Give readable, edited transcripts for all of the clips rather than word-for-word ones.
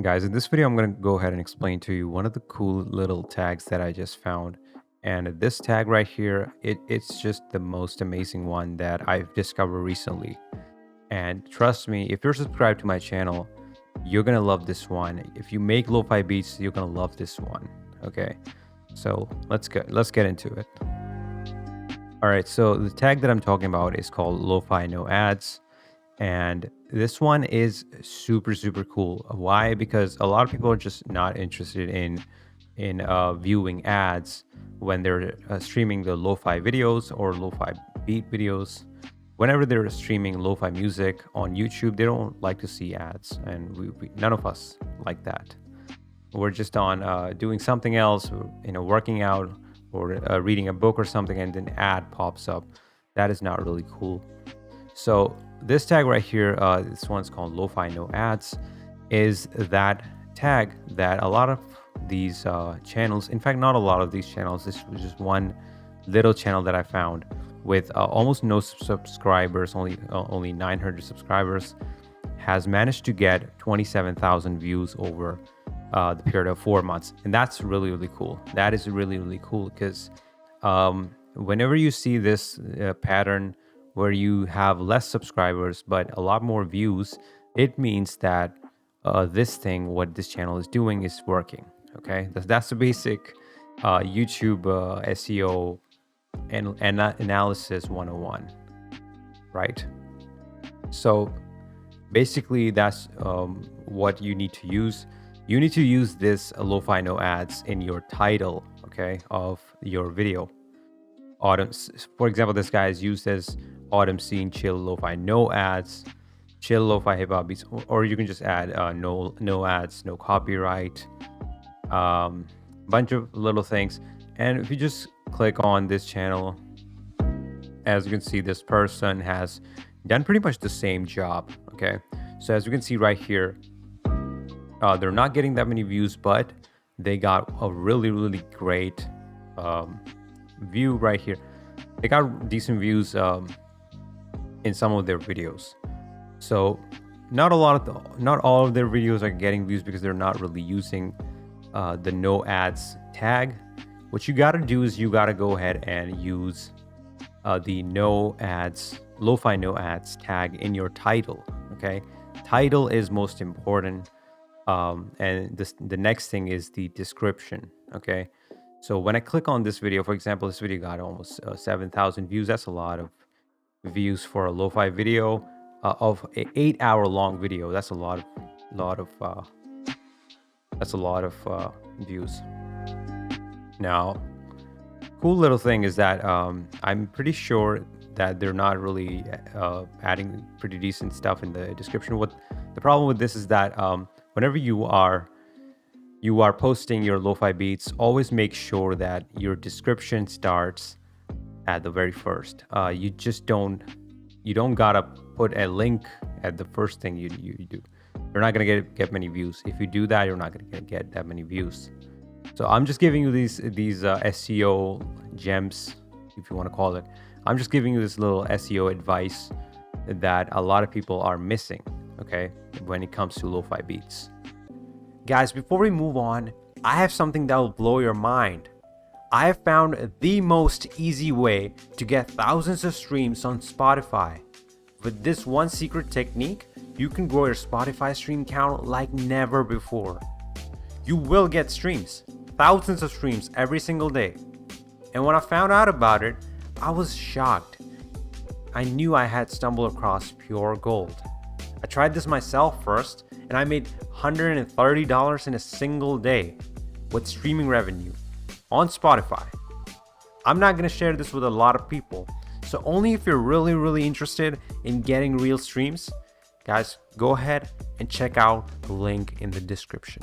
Guys, in this video, I'm going to go ahead and explain to you one of the cool little tags that I just found. And this tag right here, it's just the most amazing one that I've discovered recently. And trust me, if you're subscribed to my channel, you're going to love this one. If you make lo-fi beats, you're going to love this one. Okay, so let's get into it. All right, so the tag that I'm talking about is called lo-fi no ads. And this one is super cool. Why? Because a lot of people are just not interested in viewing ads when they're streaming the lo-fi videos or lo-fi beat videos. Whenever they're streaming lo-fi music on YouTube, they don't like to see ads, and none of us like that. We're just on doing something else, working out or reading a book or something, and an ad pops up. That is not really cool. So this tag right here, this one's called lo-fi no ads, is that tag that a lot of these channels, in fact, not a lot of these channels, this was just one little channel that I found with almost no subscribers, only 900 subscribers, has managed to get 27,000 views over the period of 4 months. And that's really cool. That is really cool because whenever you see this pattern where you have less subscribers but a lot more views, it means that what this channel is doing is working. Okay, that's the basic YouTube SEO and analysis 101, right? So basically that's what you need to use. You need to use this lo-fi no ads in your title, okay, of your video. For example, this guy is used as autumn scene chill lo-fi no ads, chill lo-fi hip hop beats, or you can just add no ads, no copyright, bunch of little things. And if you just click on this channel, as you can see, this person has done pretty much the same job. Okay, so as you can see right here, they're not getting that many views, but they got a really great view right here. They got decent views in some of their videos. So not all of their videos are getting views because they're not really using the no ads tag. What you got to do is you got to go ahead and use the no ads, lo-fi no ads tag in your title. Okay, title is most important, and the next thing is the description. Okay, so when I click on this video, for example, this video got almost 7,000 views. That's a lot of views for a lo-fi video of an 8-hour long video. That's a lot of views. Now, cool little thing is that I'm pretty sure that they're not really adding pretty decent stuff in the description. What the problem with this is that whenever you are posting your lo-fi beats, always make sure that your description starts at the very first. You don't gotta put a link at the first thing you do. You're not gonna get many views. If you do that, you're not gonna get that many views. So I'm just giving you these SEO gems, if you want to call it. I'm just giving you this little SEO advice that a lot of people are missing, okay, when it comes to lo-fi beats. Guys, before we move on, I have something that will blow your mind. I have found the most easy way to get thousands of streams on Spotify. With this one secret technique, you can grow your Spotify stream count like never before. You will get streams, thousands of streams every single day. And when I found out about it, I was shocked. I knew I had stumbled across pure gold. I tried this myself first, and I made $130 in a single day with streaming revenue on Spotify. I'm not going to share this with a lot of people, so only if you're really interested in getting real streams, guys, go ahead and check out the link in the description.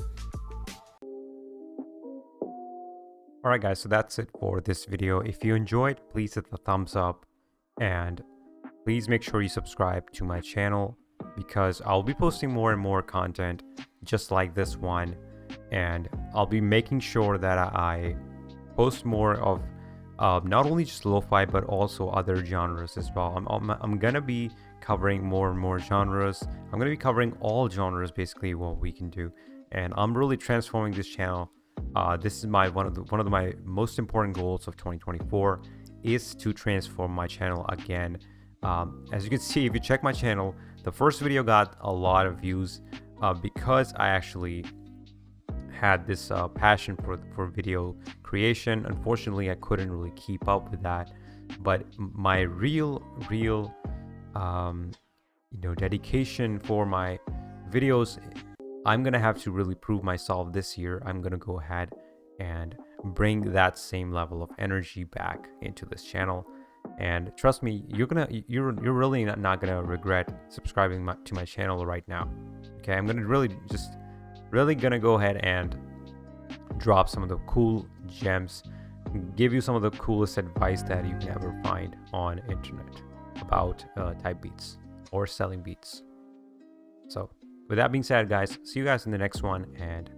Alright guys, so that's it for this video. If you enjoyed, please hit the thumbs up and please make sure you subscribe to my channel because I'll be posting more and more content just like this one, and I'll be making sure that I post more of not only just lo-fi but also other genres as well. I'm gonna be covering more and more genres. I'm gonna be covering all genres, basically what we can do, and I'm really transforming this channel. This is one of my most important goals of 2024 is to transform my channel again. As you can see, if you check my channel, the first video got a lot of views because I actually had this passion for video creation. Unfortunately, I couldn't really keep up with that, but my real dedication for my videos, I'm gonna have to really prove myself this year. I'm gonna go ahead and bring that same level of energy back into this channel, and trust me, you're really not gonna regret subscribing to my channel right now. Okay, I'm gonna really gonna go ahead and drop some of the cool gems, give you some of the coolest advice that you can ever find on internet about type beats or selling beats. So with that being said, guys, see you guys in the next one, and